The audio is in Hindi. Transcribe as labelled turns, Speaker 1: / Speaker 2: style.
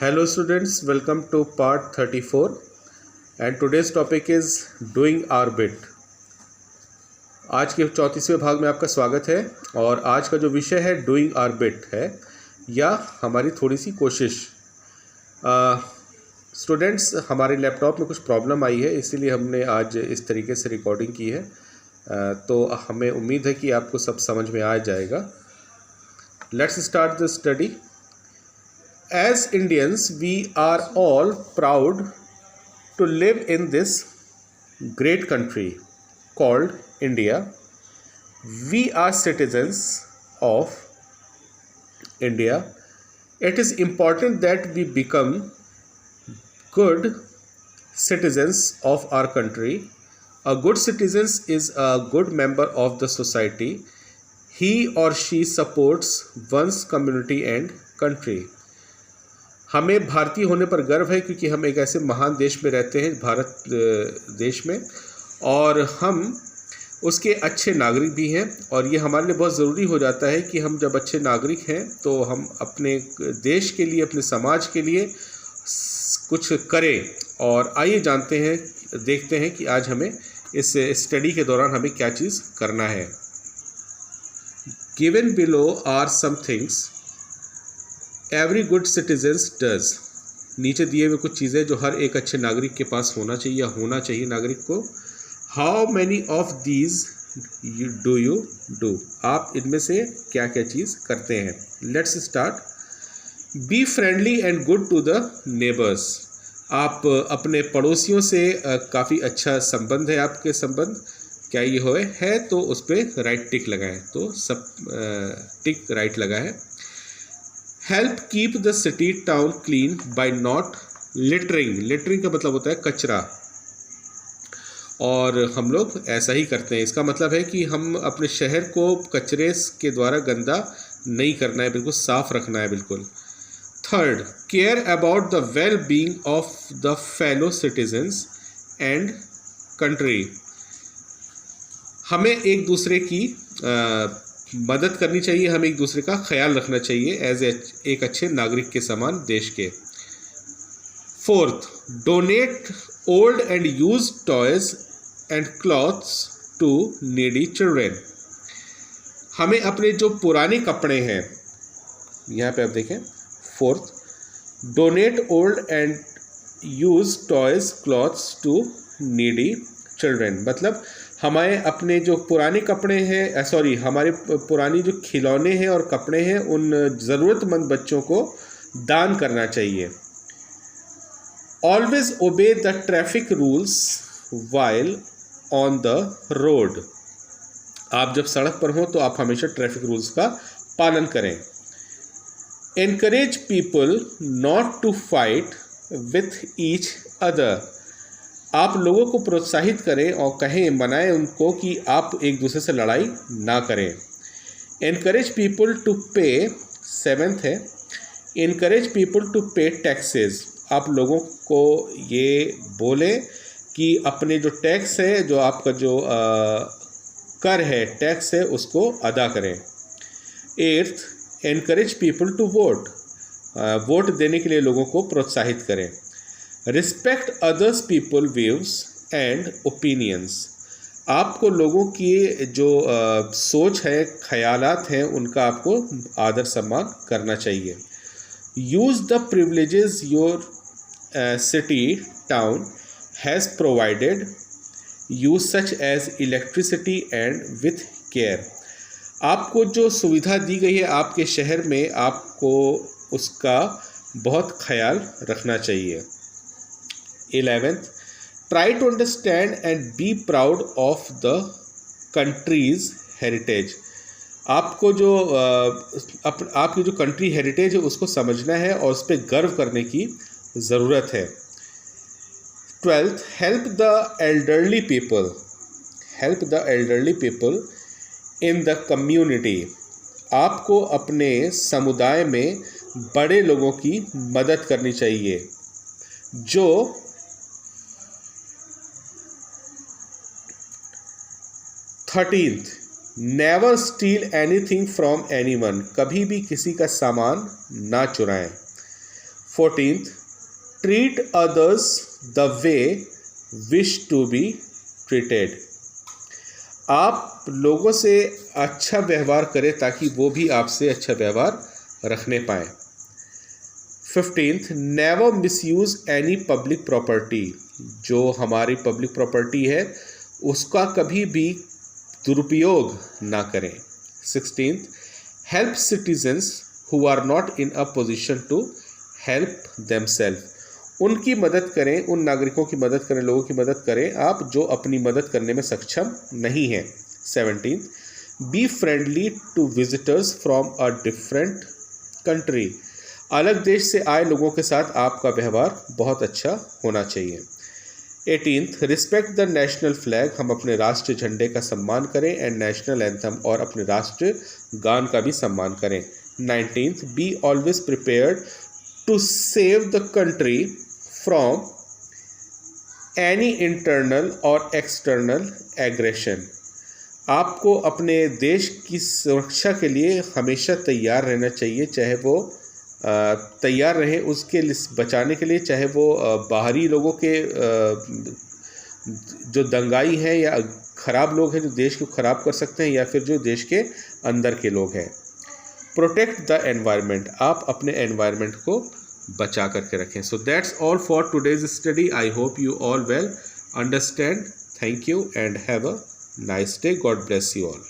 Speaker 1: Hello students, welcome to part 34 and today's topic is doing our bit। आज के 34वें भाग में आपका स्वागत है और आज का जो विषय है डूइंग आवर बिट है या हमारी थोड़ी सी कोशिश। स्टूडेंट्स, हमारे लैपटॉप में कुछ प्रॉब्लम आई है, इसीलिए हमने आज इस तरीके से रिकॉर्डिंग की है। तो हमें उम्मीद है कि आपको सब समझ में आ जाएगा। Let's start the study. As Indians, we are all proud to live in this great country called India. We are citizens of India. It is important that we become good citizens of our country. A good citizen is a good member of the society. He or she supports one's community and country. हमें भारतीय होने पर गर्व है क्योंकि हम एक ऐसे महान देश में रहते हैं, भारत देश में, और हम उसके अच्छे नागरिक भी हैं। और ये हमारे लिए बहुत ज़रूरी हो जाता है कि हम जब अच्छे नागरिक हैं तो हम अपने देश के लिए, अपने समाज के लिए कुछ करें। और आइए देखते हैं कि आज हमें इस स्टडी के दौरान हमें क्या चीज़ करना है। Given below are some things every good citizens does. नीचे दिए हुए कुछ चीज़ें जो हर एक अच्छे नागरिक के पास होना चाहिए नागरिक को। How many of these you do. आप इनमें से क्या क्या चीज़ करते हैं। Let's start. Be friendly and good to the neighbours. आप अपने पड़ोसियों से काफ़ी अच्छा संबंध है आपके संबंध। क्या ये है तो उस पर राइट टिक लगाएं। तो सब टिक राइट लगा है। Help keep the city town clean bye not littering. Littering का मतलब होता है कचरा, और हम लोग ऐसा ही करते हैं। इसका मतलब है कि हम अपने शहर को कचरे के द्वारा गंदा नहीं करना है, बिल्कुल साफ रखना है बिल्कुल। Third, care about the well being of the fellow citizens and country. हमें एक दूसरे की मदद करनी चाहिए, हमें एक दूसरे का ख्याल रखना चाहिए एज एक अच्छे नागरिक के समान देश के। Fourth, donate old and use toys and clothes to needy children. हमें अपने जो पुराने कपड़े हैं, यहाँ पे आप देखें, fourth, donate old and use toys clothes to needy children. मतलब हमारे अपने जो पुराने कपड़े हैं, हमारे पुरानी जो खिलौने हैं और कपड़े हैं, उन ज़रूरतमंद बच्चों को दान करना चाहिए। Always obey the traffic rules while on the road. आप जब सड़क पर हों तो आप हमेशा ट्रैफिक रूल्स का पालन करें। Encourage people not to fight with each other. आप लोगों को प्रोत्साहित करें और मनाएं उनको कि आप एक दूसरे से लड़ाई ना करें। एनकरेज पीपल टू पे, सेवेंथ है, एनकरेज पीपल टू पे टैक्सेस। आप लोगों को ये बोलें कि अपने जो टैक्स है, जो आपका जो कर है, टैक्स है, उसको अदा करें। Eighth, encourage people to vote. Vote देने के लिए लोगों को प्रोत्साहित करें। Respect others people views and opinions. आपको लोगों की जो सोच है, ख्यालात हैं, उनका आपको आदर सम्मान करना चाहिए। Use the privileges your city town has provided, use such as electricity and with care. आपको जो सुविधा दी गई है आपके शहर में, आपको उसका बहुत ख्याल रखना चाहिए। 11th, try to understand and be proud of the country's heritage। आपको जो आपकी जो कंट्री हेरिटेज है उसको समझना है और उस पर गर्व करने की ज़रूरत है। 12th, help the elderly people। help the elderly people in the community। आपको अपने समुदाय में बड़े लोगों की मदद करनी चाहिए जो 13th, never steel anything from anyone. कभी भी किसी का सामान ना चुराएं। 14th, treat others the way wish to be treated. आप लोगों से अच्छा व्यवहार करें ताकि वो भी आपसे अच्छा व्यवहार रखने पाएँ. 15th, never misuse any public property. जो हमारी पब्लिक प्रॉपर्टी है उसका कभी भी दुरुपयोग ना करें. 16th, help citizens who are not in a position to help themselves. उनकी मदद करें, उन नागरिकों की मदद करें, लोगों की मदद करें आप जो अपनी मदद करने में सक्षम नहीं हैं. 17th, be friendly to visitors from a different country. अलग देश से आए लोगों के साथ आपका व्यवहार बहुत अच्छा होना चाहिए. 18th, respect the national flag. हम अपने राष्ट्रीय झंडे का सम्मान करें एंड नेशनल एंथम और अपने राष्ट्रीय गान का भी सम्मान करें. 19th, be always prepared to save the country from any internal और एक्सटर्नल एग्रेशन. आपको अपने देश की सुरक्षा के लिए हमेशा तैयार रहना चाहिए, चाहे वो तैयार रहे उसके बचाने के लिए, चाहे वो बाहरी लोगों के जो दंगाई हैं या ख़राब लोग हैं जो देश को ख़राब कर सकते हैं, या फिर जो देश के अंदर के लोग हैं. Protect the environment. आप अपने एनवायरनमेंट को बचा करके रखें. So that's all for today's study. I hope you all well understand. Thank you and have a nice day. God bless you all.